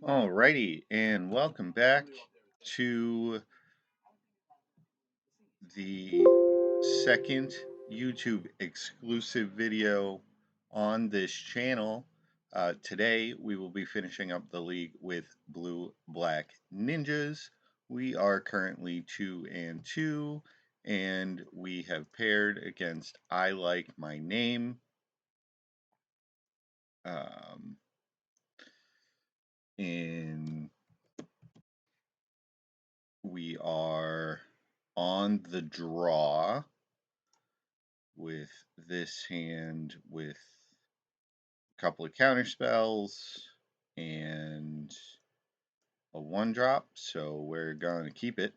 Alrighty, and welcome back to the second YouTube exclusive video on this channel. Today we will be finishing up the league with Blue Black Ninjas. We are currently 2-2, and we have paired against I Like My Name. And we are on the draw with this hand with a couple of counter spells and a 1-drop, so we're going to keep it.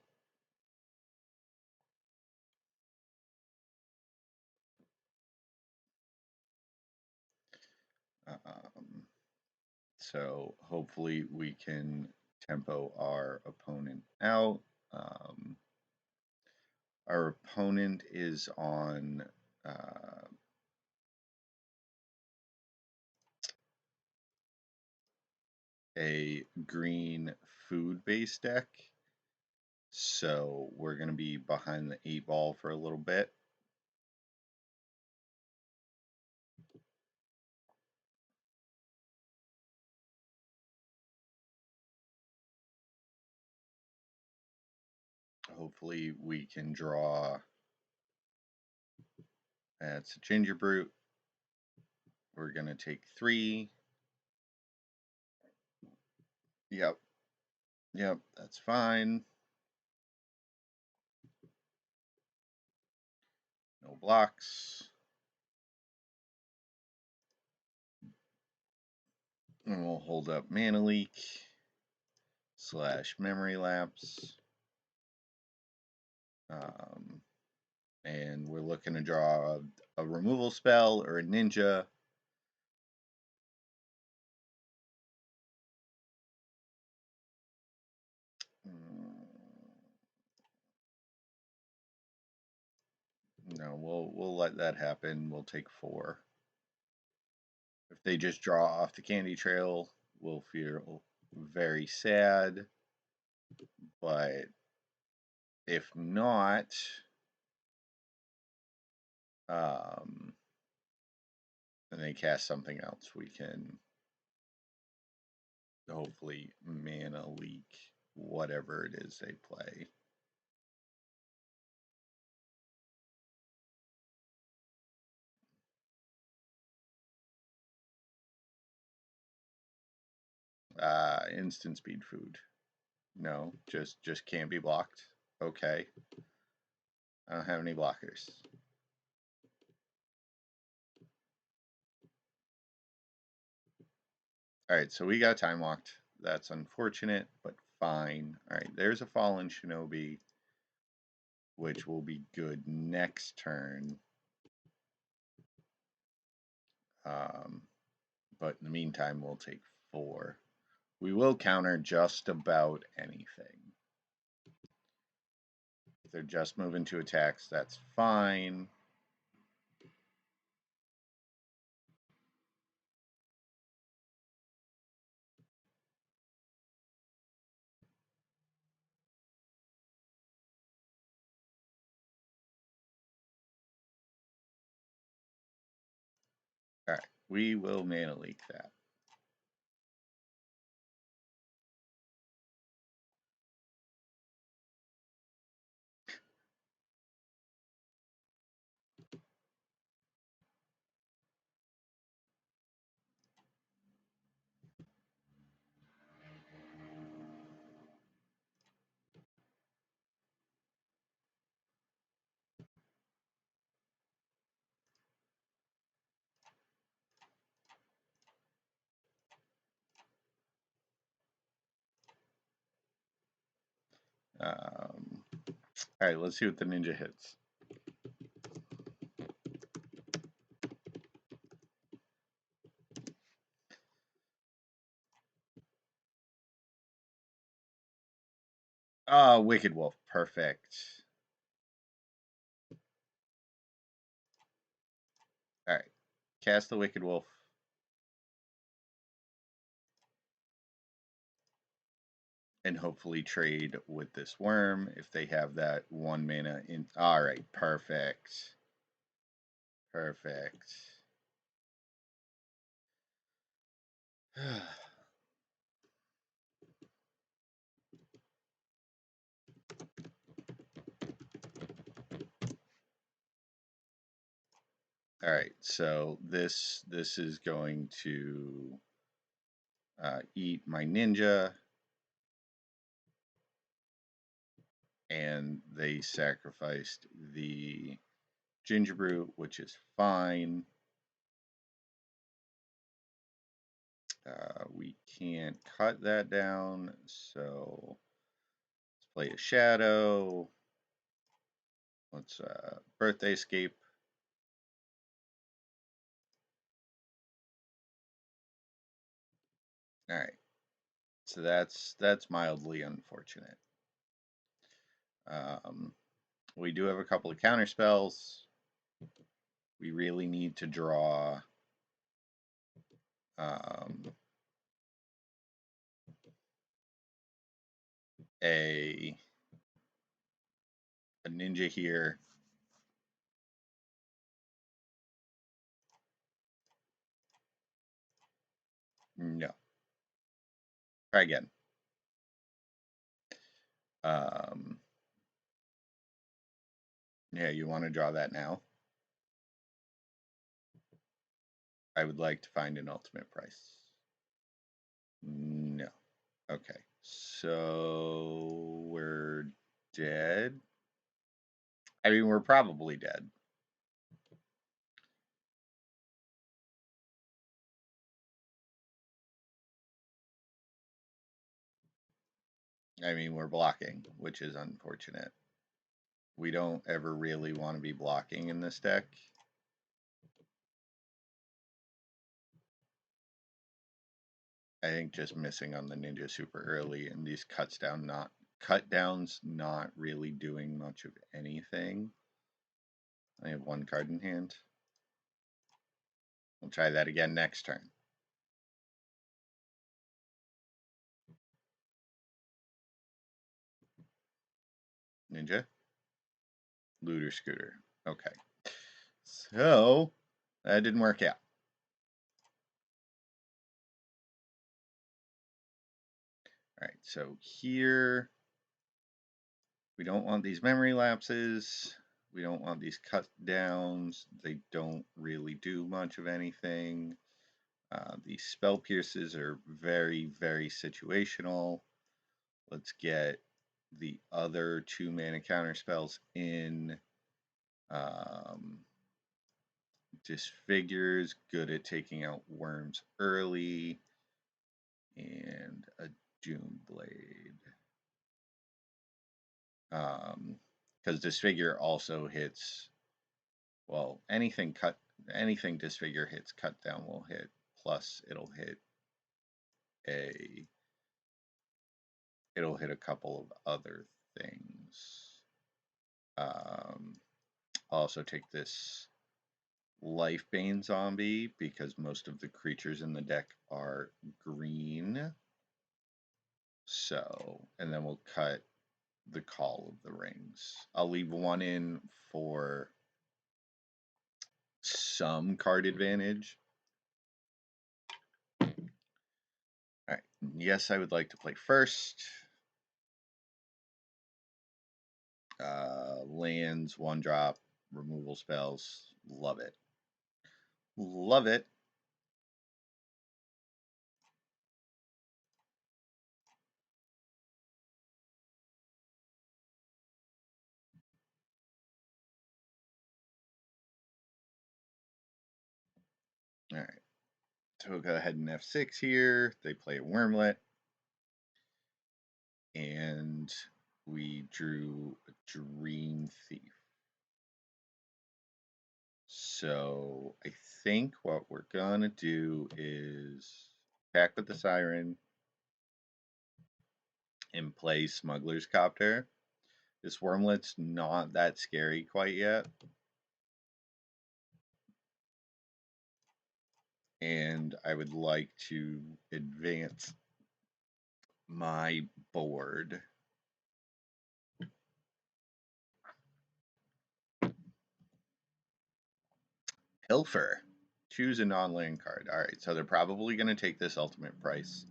So hopefully we can tempo our opponent out. Our opponent is on a green food-based deck, so we're going to be behind the 8-ball for a little bit. Hopefully we can draw. That's a Ginger Brute. We're going to take 3. Yep, that's fine. No blocks. And we'll hold up Mana Leak / Memory Lapse. And we're looking to draw a removal spell or a ninja. No, we'll let that happen. We'll take 4. If they just draw off the candy trail, we'll feel very sad. But if not, and they cast something else, we can hopefully Mana Leak whatever it is they play. Instant speed food. No, just can't be blocked. Okay. I don't have any blockers. Alright, so we got time locked. That's unfortunate, but fine. Alright, there's a Fallen Shinobi, which will be good next turn. But in the meantime, we'll take 4. We will counter just about anything. If they're just moving to attacks, that's fine. Alright, we will Mana Leak that. Alright, let's see what the ninja hits. Wicked Wolf. Perfect. Alright. Cast the Wicked Wolf. and hopefully trade with this worm if they have that 1 mana in. All right, perfect. Perfect. All right, so this is going to eat my ninja, and they sacrificed the Gingerbrute, which is fine. We can't cut that down, so let's play a shadow. Let's birthday escape. All right, so that's mildly unfortunate. We do have a couple of counter spells. We really need to draw a ninja here. No. Try again. Yeah, you want to draw that now? I would like to find an ultimate price. No. Okay. So we're dead. I mean, we're probably dead. I mean, we're blocking, which is unfortunate. We don't ever really want to be blocking in this deck. I think just missing on the ninja super early and these cut downs not really doing much of anything. I have one card in hand. We'll try that again next turn. Ninja. Looter Scooter. Okay. So that didn't work out. All right, so here we don't want these memory lapses. We don't want these cut downs. They don't really do much of anything. These spell pierces are very, very situational. Let's get the other 2 mana counter spells in. Disfigures, good at taking out worms early. And a Doom Blade. Because Disfigure also hits, well, anything Disfigure hits, cut down will hit, plus it'll hit a couple of other things. Also take this Lifebane zombie because most of the creatures in the deck are green. So, and then we'll cut the Call of the Rings. I'll leave one in for some card advantage. All right. Yes, I would like to play first. Lands, 1-drop, removal spells. Love it. Love it. All right. So we'll go ahead and F6 here. They play a Wormlet. And we drew a Dream Thief. So I think what we're going to do is attack with the Siren and play Smuggler's Copter. This Wormlet's not that scary quite yet. And I would like to advance my board. Pilfer. Choose a non-land card. All right, so they're probably going to take this ultimate price.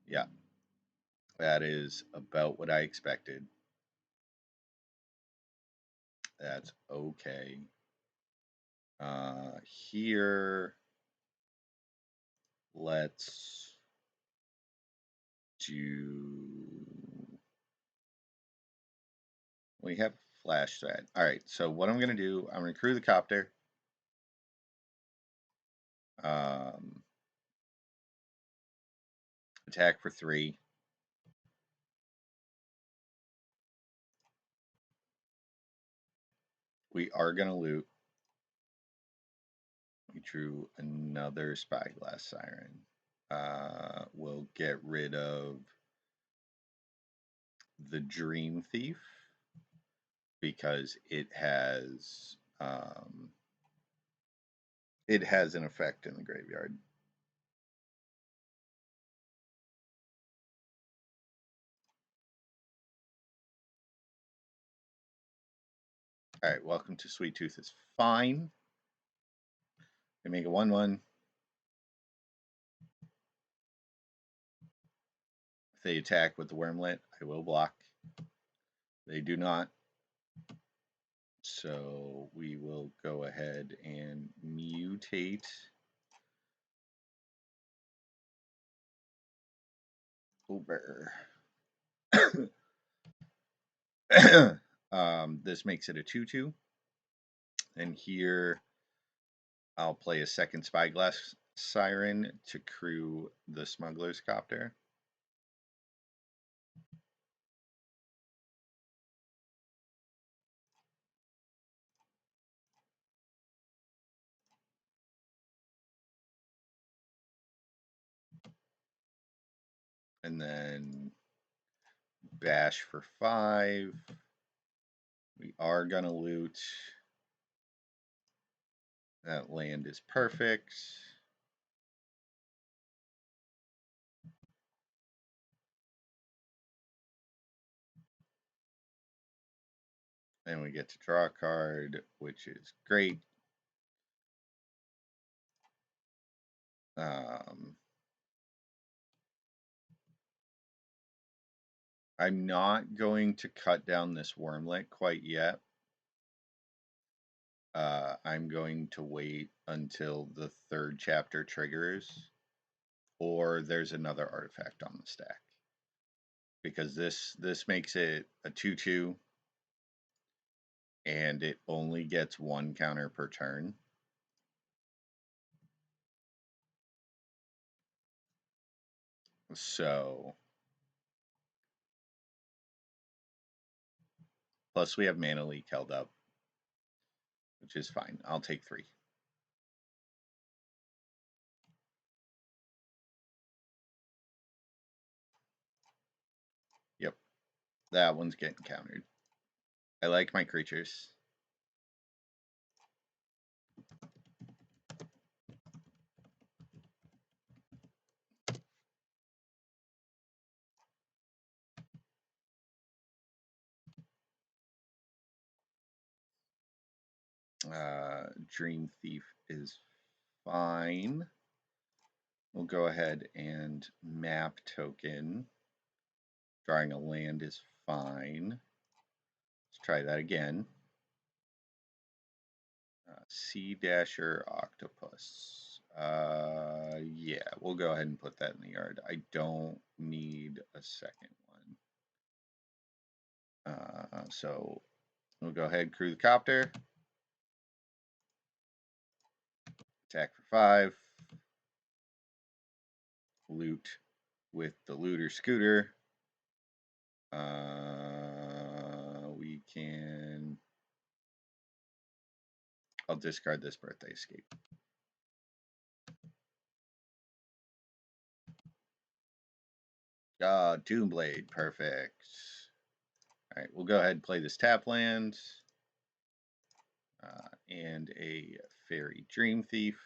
Yeah, that is about what I expected. That's okay. Here, let's do. We have flash thread. All right, so what I'm going to do, I'm going to crew the copter. Attack for 3. We are going to loot. We drew another Spyglass Siren. We'll get rid of the Dream Thief because it has an effect in the graveyard. All right, welcome to Sweet Tooth is fine. They make a 1/1. If they attack with the Wormlet, I will block. They do not. So we will go ahead and mutate. Over. This makes it a 2/2. And here I'll play a second Spyglass Siren to crew the Smuggler's Copter. And then bash for 5. We are going to loot. That land is perfect. And we get to draw a card, which is great. I'm not going to cut down this Wormlet quite yet. I'm going to wait until the 3rd chapter triggers, or there's another artifact on the stack. Because this makes it a 2/2, and it only gets 1 counter per turn. So, plus we have Mana Leak held up, which is fine. I'll take 3. Yep, that one's getting countered. I like my creatures. Dream Thief is fine. We'll go ahead and map token. Drawing a land is fine. Let's try that again. Sea Dasher Octopus. Yeah, we'll go ahead and put that in the yard. I don't need a second one. So we'll go ahead and crew the copter. Attack for 5. Loot with the Looter Scooter. We can. I'll discard this Birthday Escape. Doomblade, perfect. All right, we'll go ahead and play this tap land and a Fairy Dream Thief.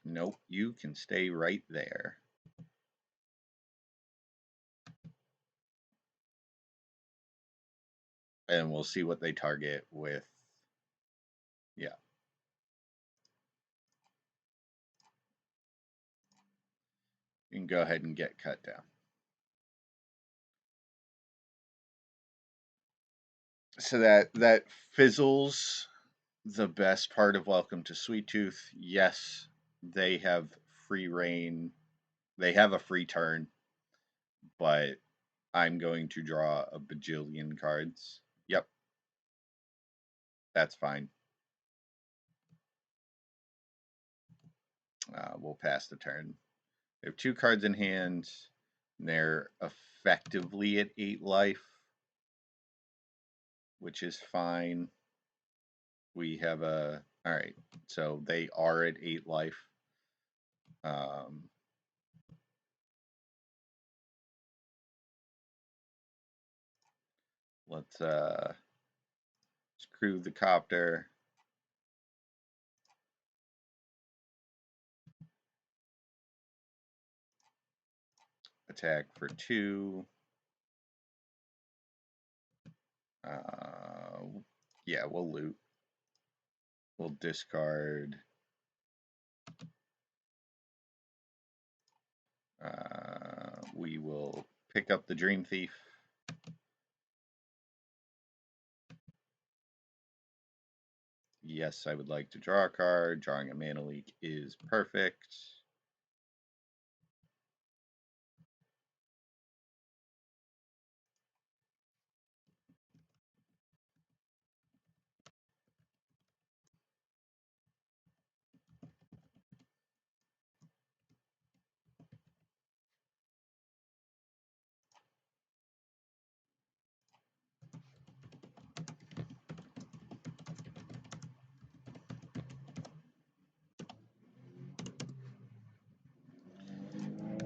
Nope, you can stay right there. And we'll see what they target with. Yeah. You can go ahead and get cut down. So that fizzles the best part of Welcome to Sweet Tooth. Yes, they have free reign. They have a free turn, but I'm going to draw a bajillion cards. Yep, that's fine. We'll pass the turn. They have 2 cards in hand. They're effectively at 8 life, which is fine. We have a. Alright, so they are at 8 life. Let's screw the copter. Attack for 2. Yeah, we'll loot. We'll discard. We will pick up the Dream Thief. Yes, I would like to draw a card. Drawing a Mana Leak is perfect.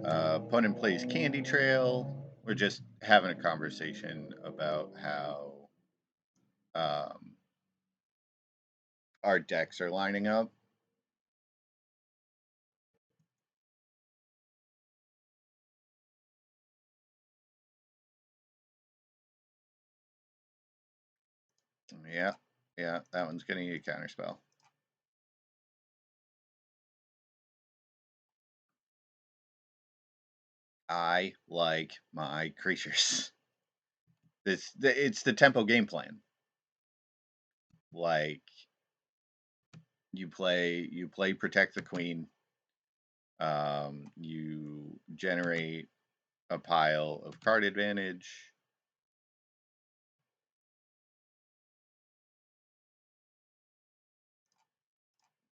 Opponent plays Candy Trail. We're just having a conversation about how our decks are lining up. Yeah, that one's getting a counterspell. I like my creatures. It's the tempo game plan. Like you play Protect the Queen. You generate a pile of card advantage.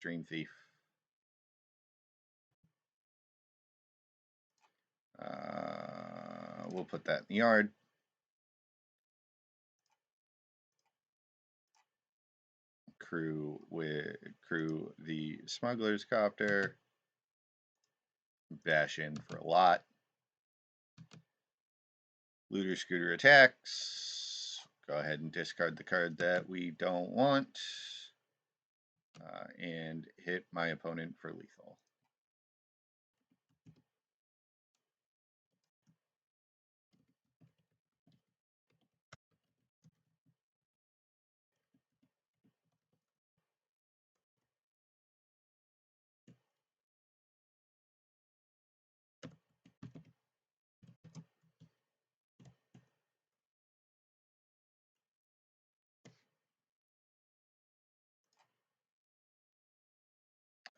Dream Thief. We'll put that in the yard. Crew the Smuggler's Copter. Bash in for a lot. Looter Scooter attacks. Go ahead and discard the card that we don't want. And hit my opponent for lethal.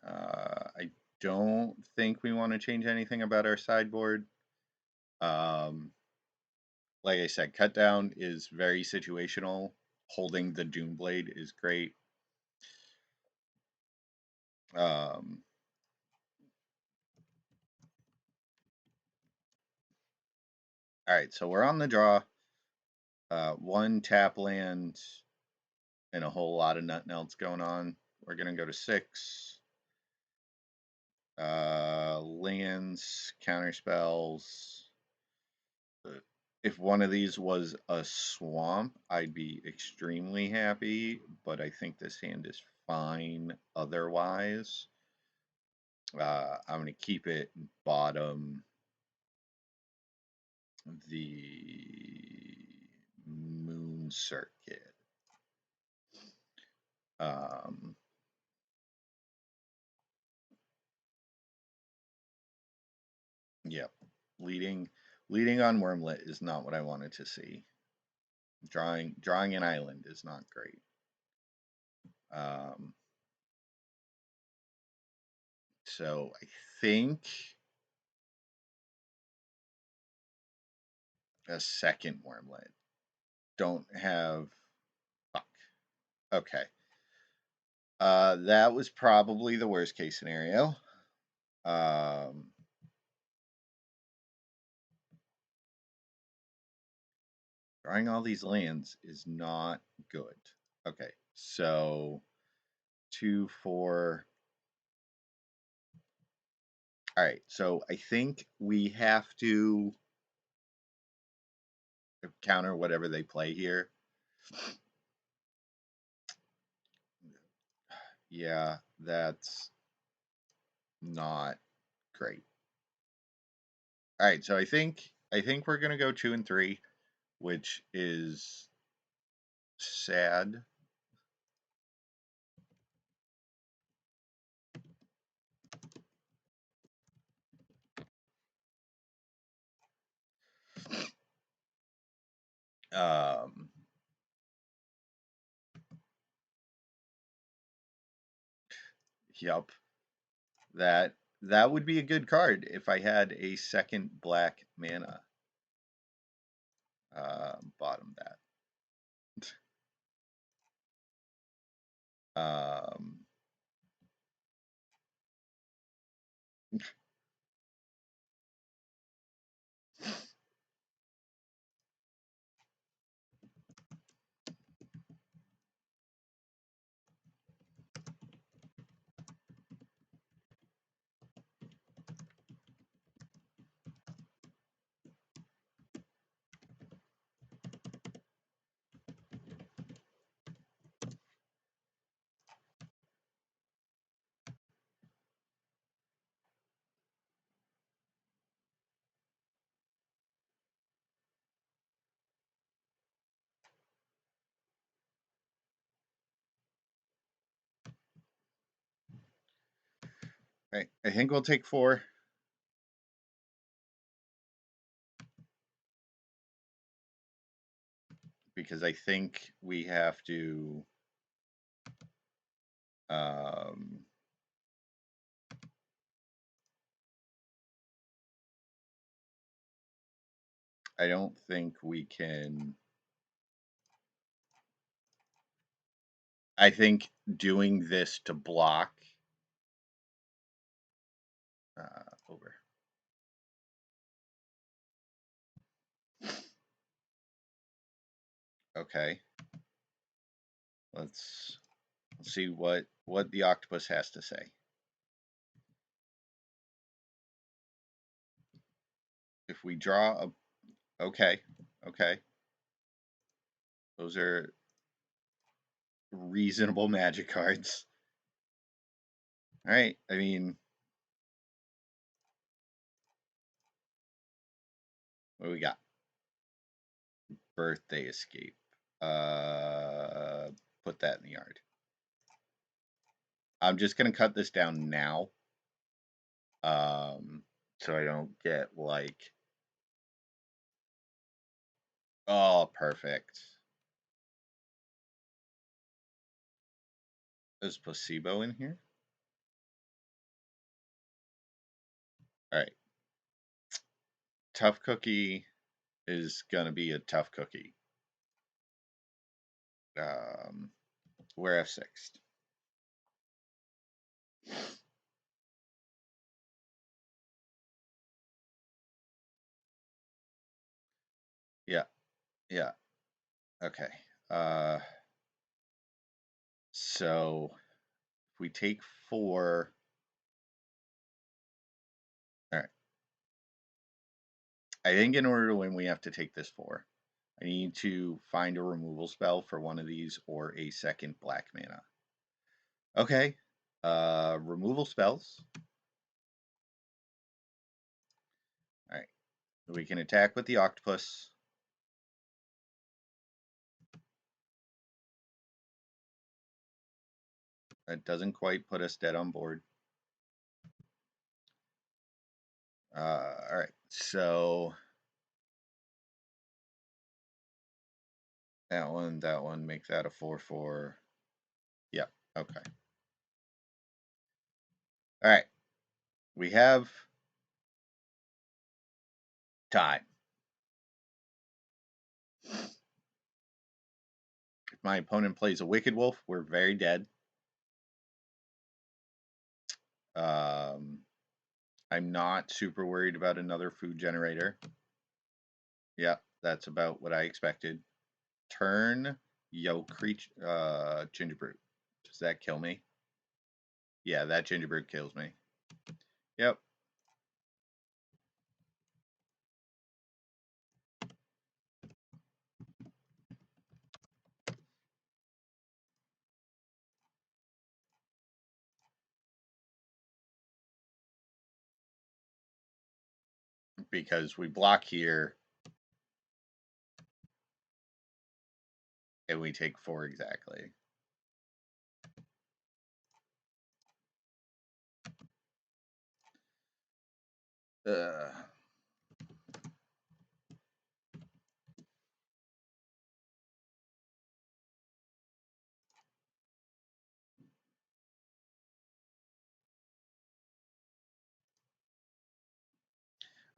I don't think we want to change anything about our sideboard. Like I said, cut down is very situational. Holding the Doomblade is great. All right, so we're on the draw. 1 tap land and a whole lot of nothing else going on. We're gonna go to 6. Lands, counter spells. If one of these was a swamp, I'd be extremely happy, but I think this hand is fine otherwise. I'm going to keep it bottom the moon circuit. Yep. Leading on Wormlet is not what I wanted to see. Drawing an island is not great. So I think a second Wormlet. Don't have. Fuck. Okay. That was probably the worst case scenario. Drawing all these lands is not good. Okay, so 2, 4. All right, so I think we have to counter whatever they play here. Yeah, that's not great. All right, so I think we're gonna go 2 and 3, which is sad. Yep. That would be a good card if I had a second black mana. Bottom that. Right, I think we'll take 4. Because I think we have to I don't think we can. I think doing this to block over. Okay. Let's see what the octopus has to say. If we draw a okay. Those are reasonable magic cards. All right. I mean, what do we got? Birthday escape. Put that in the yard. I'm just gonna cut this down now. So I don't get like, oh, perfect. There's placebo in here. All right. Tough cookie is gonna be a tough cookie. We're F6. Yeah. Okay. So if we take 4. All right. I think in order to win, we have to take this 4. I need to find a removal spell for one of these or a second black mana. Okay. Removal spells. We can attack with the octopus. That doesn't quite put us dead on board. All right, so that one, make that a 4/4. Yep, okay. All right, we have time. If my opponent plays a Wicked Wolf, we're very dead. I'm not super worried about another food generator. Yep, that's about what I expected. Turn Gingerbrute. Does that kill me? Yeah, that Gingerbrute kills me. Yep. Because we block here and we take 4 exactly.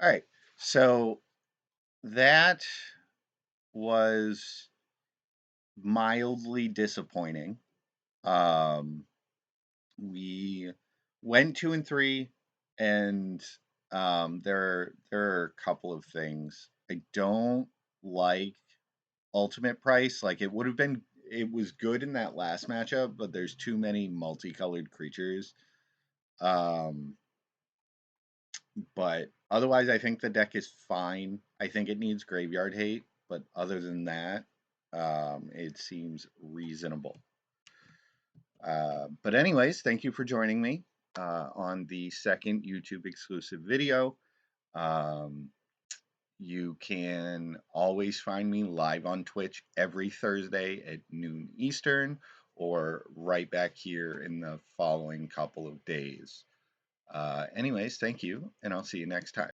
All right, so that was mildly disappointing. We went 2 and 3, and there are a couple of things I don't like. Ultimate price, like it was good in that last matchup, but there's too many multicolored creatures. But otherwise, I think the deck is fine. I think it needs graveyard hate, but other than that, it seems reasonable. But anyways, thank you for joining me on the second YouTube exclusive video. You can always find me live on Twitch every Thursday at noon Eastern, or right back here in the following couple of days. Anyways, thank you, and I'll see you next time.